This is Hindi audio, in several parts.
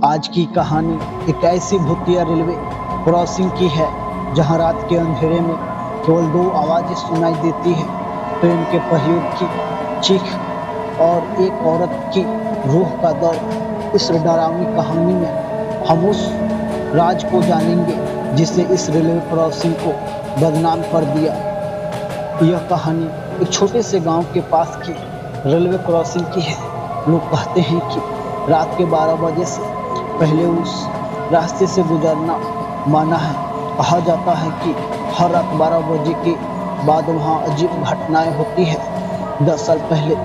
आज की कहानी एक ऐसी भूतिया रेलवे क्रॉसिंग की है जहां रात के अंधेरे में केवल दो आवाजें सुनाई देती है, ट्रेन के पहियों की चीख और एक औरत की रूह का दर्द। इस डरावनी कहानी में हम उस राज को जानेंगे जिसने इस रेलवे क्रॉसिंग को बदनाम कर दिया। यह कहानी एक छोटे से गांव के पास की रेलवे क्रॉसिंग की है। लोग कहते हैं कि रात के 12 बजे से पहले उस रास्ते से गुजरना माना है। कहा जाता है कि हर रात 12 बजे के बाद वहाँ अजीब घटनाएं होती है। 10 साल पहले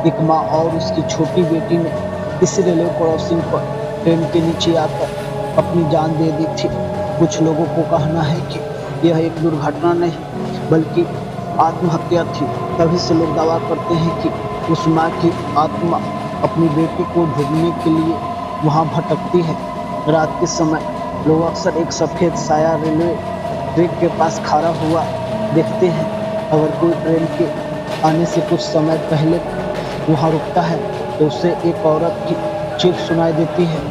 एक माँ और उसकी छोटी बेटी ने इस रेलवे क्रॉसिंग पर ट्रेन के नीचे आकर अपनी जान दे दी थी। कुछ लोगों को कहना है कि यह एक दुर्घटना नहीं बल्कि आत्महत्या थी। तभी से लोग दावा करते हैं कि उस माँ की आत्मा अपनी बेटी को ढूंढने के लिए वहाँ भटकती है। रात के समय लोग अक्सर एक सफ़ेद साया रेलवे ट्रैक के पास खड़ा हुआ देखते हैं। अगर कोई ट्रेन के आने से कुछ समय पहले वहाँ रुकता है तो उसे एक औरत की चीख सुनाई देती है।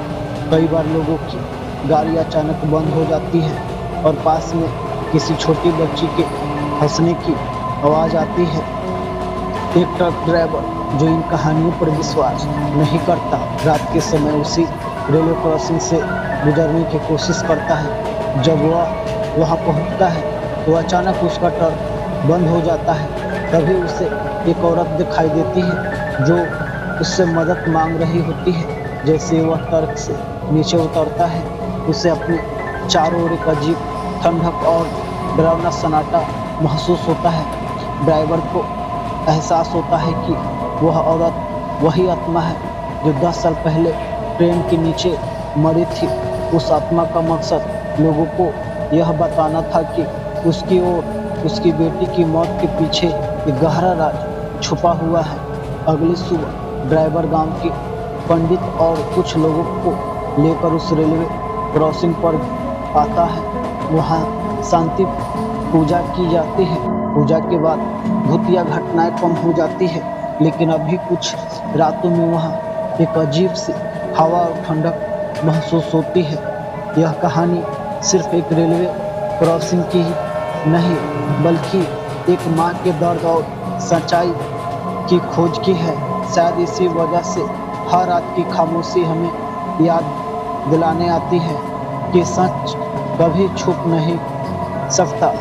कई बार लोगों की गाड़ी अचानक बंद हो जाती है और पास में किसी छोटी बच्ची के हंसने की आवाज़ आती है। एक ट्रक ड्राइवर जो इन कहानियों पर विश्वास नहीं करता, रात के समय उसी रेलवे क्रॉसिंग से गुजरने की कोशिश करता है। जब वह वहां पहुंचता है तो अचानक उसका ट्रक बंद हो जाता है। तभी उसे एक औरत दिखाई देती है जो उससे मदद मांग रही होती है। जैसे वह ट्रक से नीचे उतरता है उसे अपने चारों ओर एक अजीब ठंडक और डरावना सन्नाटा महसूस होता है। ड्राइवर को एहसास होता है कि वह औरत वही आत्मा है जो 10 साल पहले ट्रेन के नीचे मरी थी। उस आत्मा का मकसद लोगों को यह बताना था कि उसकी और उसकी बेटी की मौत के पीछे एक गहरा राज छुपा हुआ है। अगली सुबह ड्राइवर गांव के पंडित और कुछ लोगों को लेकर उस रेलवे क्रॉसिंग पर आता है। वहाँ शांति पूजा की जाती है। पूजा के बाद भूतिया घटनाएं कम हो जाती है, लेकिन अभी कुछ रातों में वहाँ एक अजीब सी हवा और ठंडक महसूस होती है। यह कहानी सिर्फ एक रेलवे क्रॉसिंग की ही नहीं बल्कि एक माँ के दर्द और सच्चाई की खोज की है। शायद इसी वजह से हर रात की खामोशी हमें याद दिलाने आती है कि सच कभी छुप नहीं सकता।